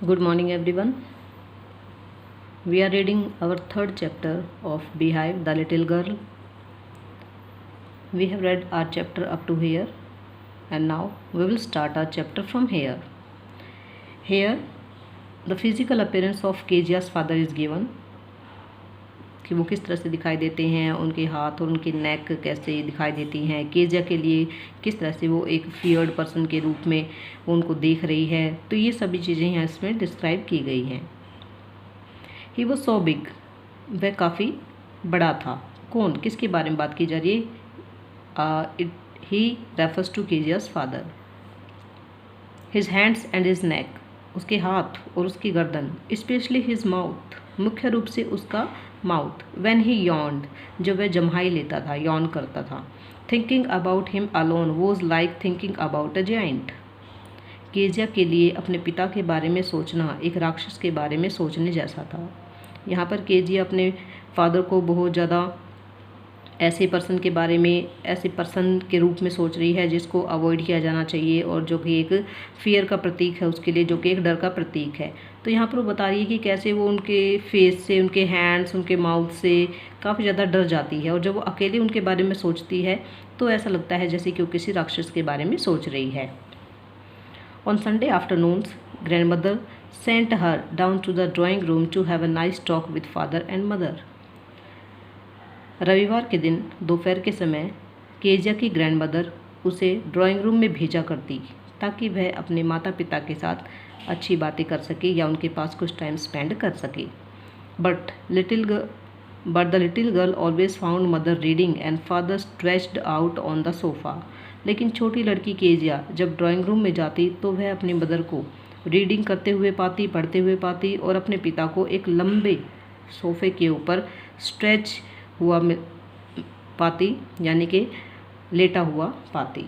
Good morning, everyone. We are reading our third chapter of Beehive, the Little Girl. We have read our chapter up to here, and now we will start our chapter from here. Here, the physical appearance of Kezia's father is given. कि वो किस तरह से दिखाई देते हैं, उनके हाथ और उनकी नेक कैसे दिखाई देती हैं, केजिया के लिए किस तरह से वो एक फियर्ड पर्सन के रूप में वो उनको देख रही है। तो ये सभी चीज़ें यहाँ इसमें डिस्क्राइब की गई हैं। ही वॉज सो बिग, वह काफ़ी बड़ा था। कौन, किसके बारे में बात की जा रही है? He refers to Kezia's father. His hands and his neck, उसके हाथ और उसकी गर्दन। स्पेशली हिज माउथ, मुख्य रूप से उसका माउथ। व्हेन ही यॉन्ड, जब वह जम्हाई लेता था, यॉन करता था। Thinking about him alone was like thinking about a giant. Kezia के लिए अपने पिता के बारे में सोचना एक राक्षस के बारे में सोचने जैसा था। यहाँ पर केजिया अपने फादर को बहुत ज़्यादा ऐसे पर्सन के बारे में, ऐसे पर्सन के रूप में सोच रही है जिसको अवॉइड किया जाना चाहिए और जो कि एक फियर का प्रतीक है उसके लिए, जो कि एक डर का प्रतीक है। तो यहाँ पर वो बता रही है कि कैसे वो उनके फेस से, उनके हैंड्स, उनके माउथ से काफ़ी ज़्यादा डर जाती है और जब वो अकेले उनके बारे में सोचती है तो ऐसा लगता है जैसे कि वो किसी राक्षस के बारे में सोच रही है। On Sunday afternoons grandmother sent her down to the drawing room to have a nice talk with father and mother. रविवार के दिन दोपहर के समय केजिया की ग्रैंडमदर उसे ड्राइंग रूम में भेजा करती ताकि वह अपने माता पिता के साथ अच्छी बातें कर सके या उनके पास कुछ टाइम स्पेंड कर सके। But the little girl always found mother reading and father stretched out on the sofa. लेकिन छोटी लड़की केजिया जब ड्राइंग रूम में जाती तो वह अपनी मदर को रीडिंग करते हुए पाती, पढ़ते हुए पाती और अपने पिता को एक लंबे सोफ़े के ऊपर स्ट्रेच हुआ पाती, यानी कि लेटा हुआ पाती।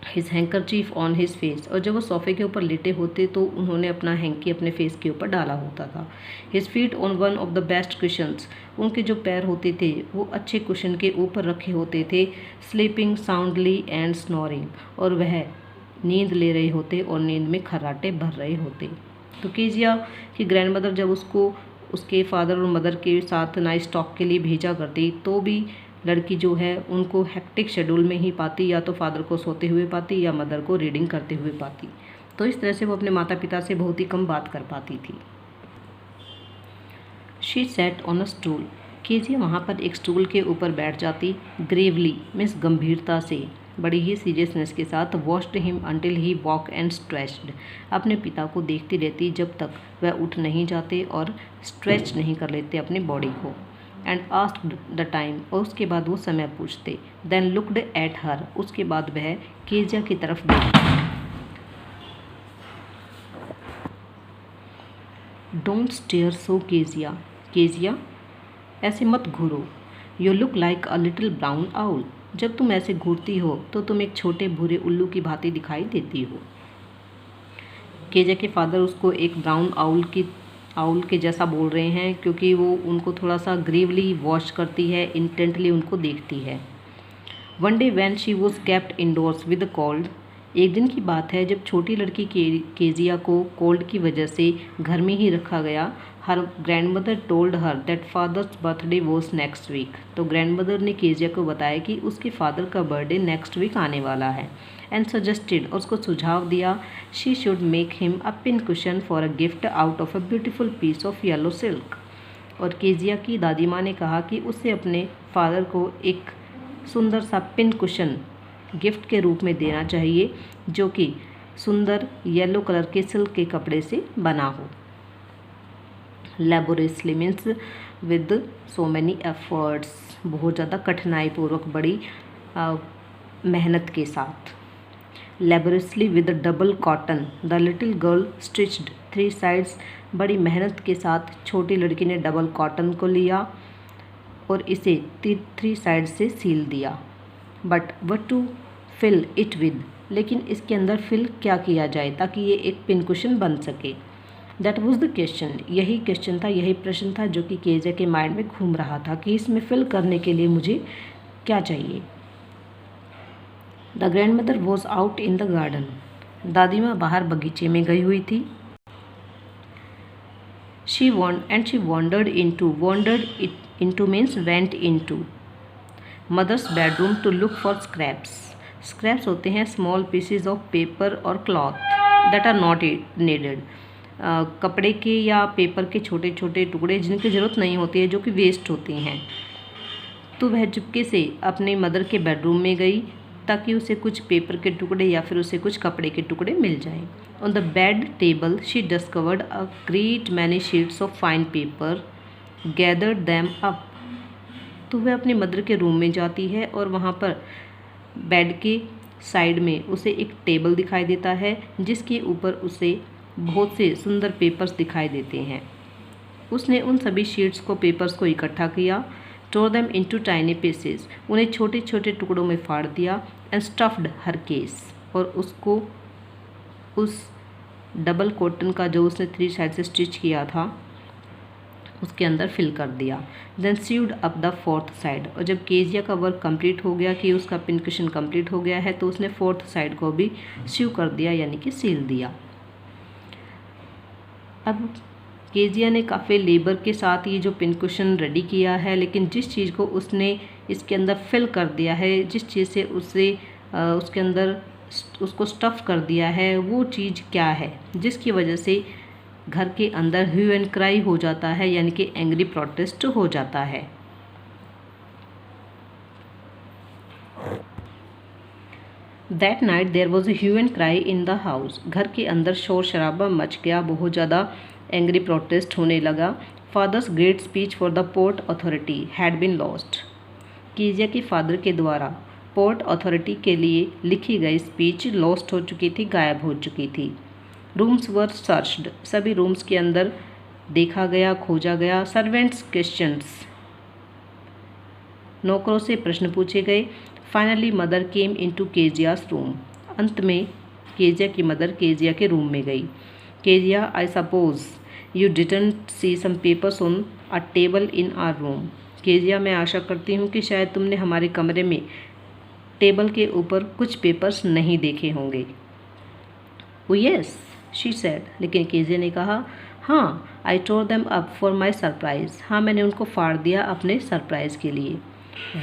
His handkerchief on his face, और जब वो सोफ़े के ऊपर लेटे होते तो उन्होंने अपना हैंकी अपने फेस के ऊपर डाला होता था। His feet on one of the best cushions, उनके जो पैर होते थे वो अच्छे कुशन के ऊपर रखे होते थे। स्लीपिंग साउंडली एंड स्नोरिंग, और वह नींद ले रहे होते और नींद में खर्राटे भर रहे होते। तो केजिया की ग्रैंडमदर जब उसको उसके फादर और मदर के साथ नाइस टॉक के लिए भेजा करती तो भी लड़की जो है उनको हेक्टिक शेड्यूल में ही पाती, या तो फादर को सोते हुए पाती या मदर को रीडिंग करते हुए पाती। तो इस तरह से वो अपने माता पिता से बहुत ही कम बात कर पाती थी। She said on a stool, Kezia वहाँ पर एक स्टूल के ऊपर बैठ जाती। ग्रेवली मीन्स गंभीरता से, बड़ी ही सीरियसनेस के साथ। Watched him until he walk and stretched, अपने पिता को देखती रहती जब तक वह उठ नहीं जाते और स्ट्रेच नहीं कर लेते अपनी बॉडी को। एंड आस्क्ड द टाइम, और उसके बाद वो समय पूछते। देन लुक्ड एट हर, उसके बाद वह केजिया की तरफ देखती। Don't stare so Kezia, Kezia ऐसे मत घूरो। You look like a little brown owl, जब तुम ऐसे घूरती हो तो तुम एक छोटे भूरे उल्लू की भांति दिखाई देती हो। केजिया के फादर उसको एक ब्राउन आउल के जैसा बोल रहे हैं क्योंकि वो उनको थोड़ा सा ग्रीवली वॉच करती है, इंटेंटली उनको देखती है। One day when she was kept indoors with cold, एक दिन की बात है जब छोटी लड़की केजिया को कोल्ड की वजह से घर में ही रखा गया। Her grandmother told her that father's birthday was next week, तो ग्रैंडमदर ने केजिया को बताया कि उसके फादर का बर्थडे नेक्स्ट वीक आने वाला है। एंड सजेस्टेड, और उसको सुझाव दिया, she should make him a pin cushion for a gift out of a beautiful piece of yellow silk. और केजिया की दादी माँ ने कहा कि उसे अपने फादर को एक सुंदर सा पिन कुशन गिफ्ट के रूप में देना चाहिए जो कि सुंदर येलो कलर के सिल्क के कपड़े से बना हो। Laboriously means with so many efforts, बहुत ज़्यादा कठिनाई पूर्वक, बड़ी मेहनत के साथ। Laboriously with double cotton the little girl stitched three sides, बड़ी मेहनत के साथ छोटी लड़की ने डबल कॉटन को लिया और इसे थ्री साइड से सील दिया। But what to fill it with, लेकिन इसके अंदर फिल क्या किया जाए ताकि ये एक पिन कुशन बन सके। दैट वॉज द क्वेश्चन, यही क्वेश्चन था, यही प्रश्न था जो कि केजिया के माइंड में घूम रहा था कि इसमें फिल करने के लिए मुझे क्या चाहिए। The grandmother was out in the garden, दादी माँ बाहर बगीचे में गई हुई थी। She wandered into means went into mother's bedroom to look for scraps. Scraps होते हैं small pieces of paper और cloth that are not needed. कपड़े के या पेपर के छोटे छोटे टुकड़े जिनकी ज़रूरत नहीं होती है, जो कि वेस्ट होते हैं। तो वह चुपके से अपने मदर के बेडरूम में गई ताकि उसे कुछ पेपर के टुकड़े या फिर उसे कुछ कपड़े के टुकड़े मिल जाएं। On the bed table she discovered a great many sheets of fine paper, gathered them up. तो वह अपनी मदर के रूम में जाती है और वहाँ पर बेड के साइड में उसे एक टेबल दिखाई देता है जिसके ऊपर उसे बहुत से सुंदर पेपर्स दिखाई देते हैं। उसने उन सभी शीट्स को पेपर्स को इकट्ठा किया, tore them into tiny pieces, उन्हें छोटे छोटे टुकड़ों में फाड़ दिया, and stuffed her case, और उसको उस डबल कॉटन का जो उसने 3 साइड से स्टिच किया था उसके अंदर फिल कर दिया। Then sewed up the 4th side, और जब केजिया का वर्क कंप्लीट हो गया कि उसका पिन कुशन कंप्लीट हो गया है तो उसने 4th साइड को भी सीव कर दिया, यानी कि सील दिया। अब केजिया ने काफ़ी लेबर के साथ ये जो पिन कुशन रेडी किया है, लेकिन जिस चीज़ को उसने इसके अंदर फिल कर दिया है, जिस चीज़ से उसे उसके अंदर उसको स्टफ़ कर दिया है, वो चीज़ क्या है जिसकी वजह से घर के अंदर ह्यू एंड क्राई हो जाता है, यानी कि एंग्री प्रोटेस्ट हो जाता है। That night there was a hue and cry in the house, घर के अंदर शोर शराबा मच गया, बहुत ज़्यादा एंग्री प्रोटेस्ट होने लगा। Father's great speech for the port authority had been lost, Kezia के फादर के द्वारा पोर्ट अथॉरिटी के लिए लिखी गई स्पीच लॉस्ट हो चुकी थी, गायब हो चुकी थी। रूम्स वर सर्च्ड, सभी रूम्स के अंदर देखा गया, खोजा गया। सर्वेंट्स क्वेश्चंस, नौकरों से प्रश्न पूछे गए। Finally mother came into Kezia's room, अंत में केजिया की मदर केजिया के रूम में गई। Kezia, I suppose you didn't see some papers on a table in our room. Kezia, मैं आशा करती हूँ कि शायद तुमने हमारे कमरे में टेबल के ऊपर कुछ पेपर्स नहीं देखे होंगे। ओ यस शी सेड, लेकिन केजिया ने कहा हाँ, I tore them up for my surprise, हाँ मैंने उनको फाड़ दिया अपने सरप्राइज़ के लिए।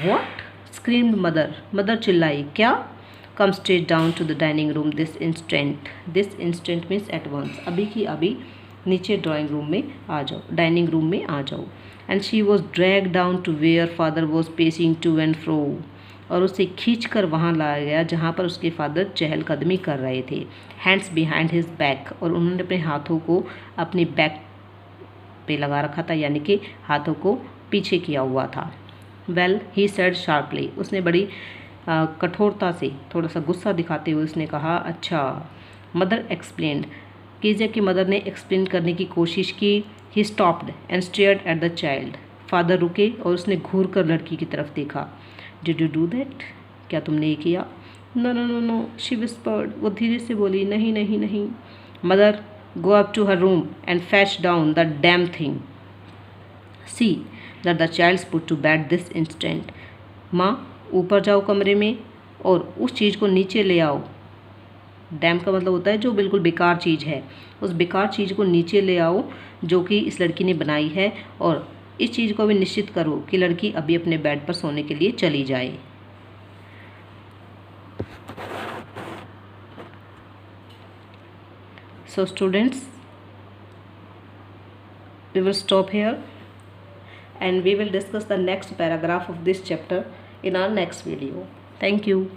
वॉट, स्क्रीम्ड मदर, मदर चिल्लाई, क्या? Come straight down to the dining room this instant, this instant means at once, अभी की अभी नीचे ड्राइंग रूम में आ जाओ, डाइनिंग रूम में आ जाओ। And she was drag down to where father was pacing to and fro, और उसे खींच कर वहाँ लाया गया जहाँ पर उसके फादर चहलकदमी कर रहे थे। हैंड्स बिहाइंड हिज बैक, और उन्होंने अपने हाथों को अपनी बैक पे लगा रखा था, यानी कि हाथों को पीछे किया हुआ था। वेल ही सेड शार्पली, उसने बड़ी कठोरता से, थोड़ा सा गुस्सा दिखाते हुए उसने कहा अच्छा। मदर एक्सप्लेन्ड, केजिया की मदर ने एक्सप्लेन करने की कोशिश की। He stopped and stared at the child, father रुके और उसने घूर कर लड़की की तरफ देखा। डिड यू डू दैट, क्या तुमने ये किया? No no no no she whispered, वो धीरे से बोली, नहीं नहीं नहीं। Mother, go up to her room and fetch down the damn thing, see that the child put to bed this instant. माँ, ऊपर जाओ कमरे में और उस चीज़ को नीचे ले आओ। डैम का मतलब होता है जो बिल्कुल बेकार चीज़ है, उस बेकार चीज़ को नीचे ले आओ जो कि इस लड़की ने बनाई है, और इस चीज़ को भी निश्चित करो कि लड़की अभी अपने बेड पर सोने के लिए चली जाए। So students, we will stop here and we will discuss the next paragraph of this chapter in our next video. Thank you.